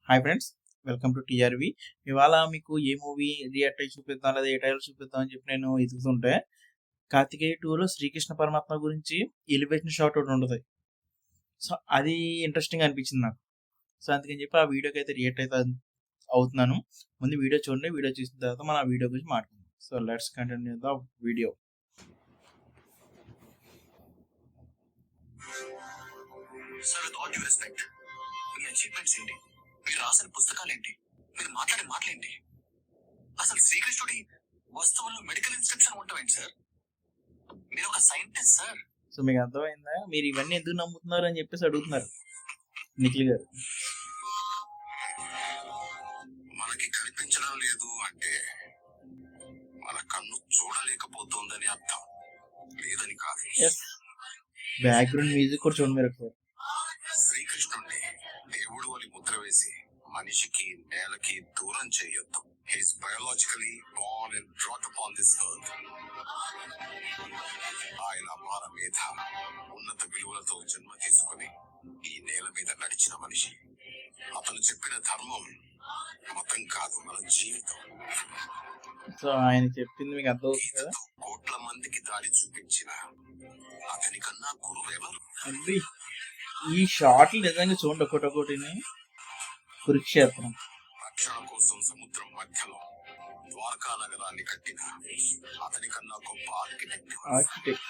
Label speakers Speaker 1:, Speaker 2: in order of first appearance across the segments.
Speaker 1: Hi friends, welcome to TRV. ఇవాళ మీకు ఏ movie react అయ్యి చూపిద్దాం లేదా ఏ టైటిల్ చూపిద్దాం అని చెప్పి నేను ఎదుగుతుంటే 'కార్తికేయ 2లో శ్రీకృష్ణ పరమాత్మ గురించి ఎలివేషన్ షాట్ ఒకటి ఉంటుంది. సో అది ఇంట్రెస్టింగ్ అనిపించింది నాకు. సో అందుకని చెప్పి ఆ వీడియోకి అయితే రియాక్ట్ అయితే అవుతున్నాను. ముందు వీడియో చూడండి, వీడియో చూసిన తర్వాత మనం ఆ వీడియో గురించి మాట్లాడుకుందాం. So let's continue the video.
Speaker 2: Sir, with all due respect, me achievements ఏంటి? మీరు రాసిన పుస్తకాలేంటి? మీరు మాట్లాడే మాటలేంటి? అసలు శ్రీకృష్ణుడి వస్తువుల్లో మెడికల్ ఇన్స్క్రిప్షన్ ఉంటావేంటి సార్? మీరు ఒక సైంటిస్ట్ సార్.
Speaker 1: సో మీకు అర్థమైందా? మీరు ఇవన్నీ ఎందుకు నమ్ముతున్నారు అని చెప్పేసి అడుగుతున్నారు నిఖిల్ గారు.
Speaker 2: మనకి కనిపించడం లేదు అంటే మన కన్ను చూడలేకపోతుందని అర్థం, లేదని కాదు.
Speaker 1: బ్యాక్గ్రౌండ్ మ్యూజిక్ కూడా చూడండి మీరు ఒకసారి.
Speaker 2: శ్రీకృష్ణుడిని దేవుడు అని ముద్ర వేసి మనిషికి నేలకి దూరం చేయొద్దు. He's biologically born and brought upon this earth. ఆయన అపార మేధ, ఉన్నత విలువలతో జన్మ తీసుకుని ఈ నేల మీద నడిచిన మనిషి. అతను చెప్పిన ధర్మం మతం కాదు, మన జీవితం.
Speaker 1: సో ఆయన చెప్పింది మీకు అర్థమవుతుంది కదా.
Speaker 2: కోట్ల మందికి దారి చూపించిన అతని కన్నా గురువు ఎవరు?
Speaker 1: ఈ షాట్లు నిజంగా చూడండి ఒకటొకటిని. కురుక్షేత్రం
Speaker 2: రక్షణ కోసం సముద్రం మధ్యలో ద్వారకా నగరాన్ని కట్టిన అతని కన్నా గొప్ప
Speaker 1: ఆర్కిటెక్ట్.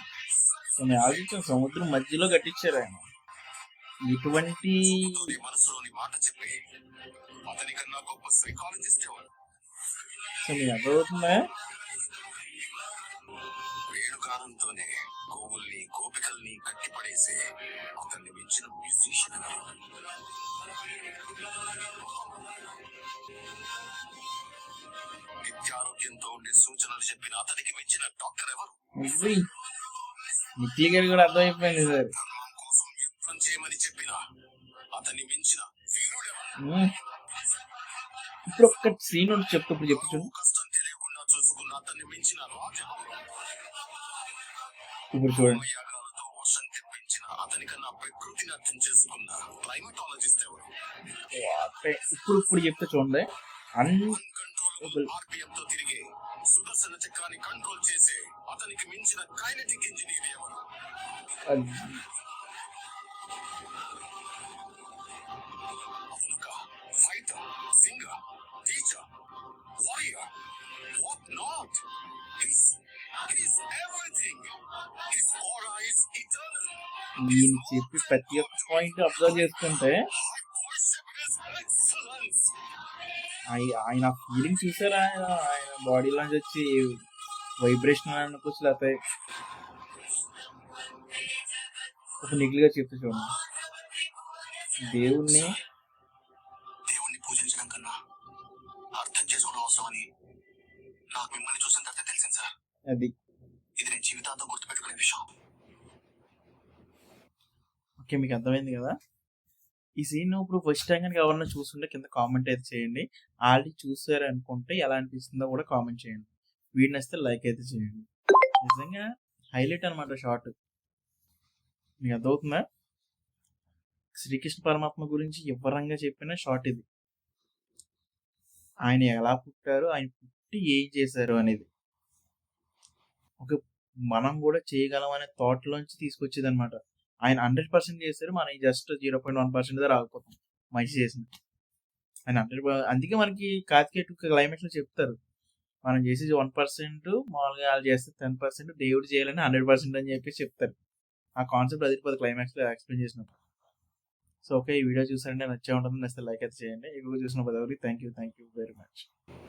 Speaker 1: కొన్ని ఆలోచన సముద్రం మధ్యలో కట్టించారు ఆయన. ఇటువంటి
Speaker 2: మనసులోని మాట చెప్పి అతని కన్నా గొప్ప సైకాలజిస్ట్ ఎవరు?
Speaker 1: సో మీకు అర్థమవుతుందా?
Speaker 2: వేణుగానంతోనే గోవుల్ని గోపికల్ని కట్టిపడేసే అతన్ని మించిన మ్యూజిషియన్ ఎవరు? నిత్యారోగ్యంతో ఉండే సూచనలు చెప్పిన అతనికి మించిన డాక్టర్ ఎవరు?
Speaker 1: నిఖిల్ గారు కూడా అర్థమైపోయింది సార్.
Speaker 2: ధర్మం కోసం యుద్ధం చేయమని చెప్పిన అతన్ని మించిన వీరుడు ఎవరు?
Speaker 1: ఇప్పుడు ఒక్క సీన్ ఇప్పుడు చెప్పు.
Speaker 2: కష్టం తెలియకుండా చూసుకున్న అతన్ని మించిన రాజు
Speaker 1: ఇప్పుడు చూడండి.
Speaker 2: యాగాలతో వర్షం తెప్పించిన అతనికన్నా ప్రకృతిని అర్థం చేసుకున్న క్లైమటాలజిస్ట్ ఎవరు?
Speaker 1: ఇప్పుడు చెప్తే చూడండి.
Speaker 2: ఆర్పిఎంతో తిరిగే సుదర్శన చక్రాన్ని కంట్రోల్ చేసే అతనికి మించిన కైనెటిక్ ఇంజనీర్ ఎవరు? అతనొక fighter, singer, teacher, warrior, what not. He's everything. His aura is eternal.
Speaker 1: ఈయన చెప్పి ప్రతి ఒక్క పాయింట్ అబ్జర్వ్ చేసుకుంటే ఆయన ఫీలింగ్ చూసారా? ఆయన బాడీలోంచి వచ్చి వైబ్రేషన్ అనుకోవచ్చు, లేకపోతే ఒక నిఖిల్గా చెప్తే చూడండి. దేవుణ్ణి
Speaker 2: పూజించడం కన్నా అర్థం చేసుకోవడం అవసరం అని నాకు మిమ్మల్ని చూసిన తర్వాత తెలిసింది సార్.
Speaker 1: అది
Speaker 2: ఇది నేను జీవితాంతం గుర్తుపెట్టుకునే విషయం.
Speaker 1: ఓకే, మీకు అర్థమైంది కదా. ఈ సీన్ ఇప్పుడు ఫస్ట్ టైం కనుక ఎవరన్నా చూస్తుంటే కింద కామెంట్ అయితే చేయండి. ఆల్రెడీ చూసారు అనుకుంటే ఎలా అనిపిస్తుందో కూడా కామెంట్ చేయండి. వీడిని వస్తే లైక్ అయితే చేయండి. నిజంగా హైలైట్ అనమాట షార్ట్. మీకు అర్థమవుతుందా? శ్రీకృష్ణ పరమాత్మ గురించి వివరంగా చెప్పిన షార్ట్ ఇది. ఆయన ఎలా పుట్టారు, ఆయన పుట్టి ఏం చేశారు అనేది. ఓకే, మనం కూడా చేయగలం అనే థాట్లోంచి తీసుకొచ్చేది అనమాట. ఆయన 100% చేశారు, మనం జస్ట్ 0.1% దగ్గర ఆగిపోతాం మంచి చేసింది. ఆయన 100. అందుకే మనకి కార్తికేయ 2 క్లైమాక్స్లో చెప్తారు, మనం చేసేది 1%, మామూలుగా వాళ్ళు చేస్తే 10%, దేవుడు చేయాలని 100% అని చెప్పి చెప్తారు. ఆ కాన్సెప్ట్ అది క్లైమాక్స్లో ఎక్స్ప్లెయిన్ చేసినప్పుడు. సో ఓకే, ఈ వీడియో చూసారంటే నచ్చే ఉంటుంది. నచ్చితే లైక్ అయితే చేయండి. ఎక్కువ చూసిన పదవి థ్యాంక్ యూ వెరీ మచ్.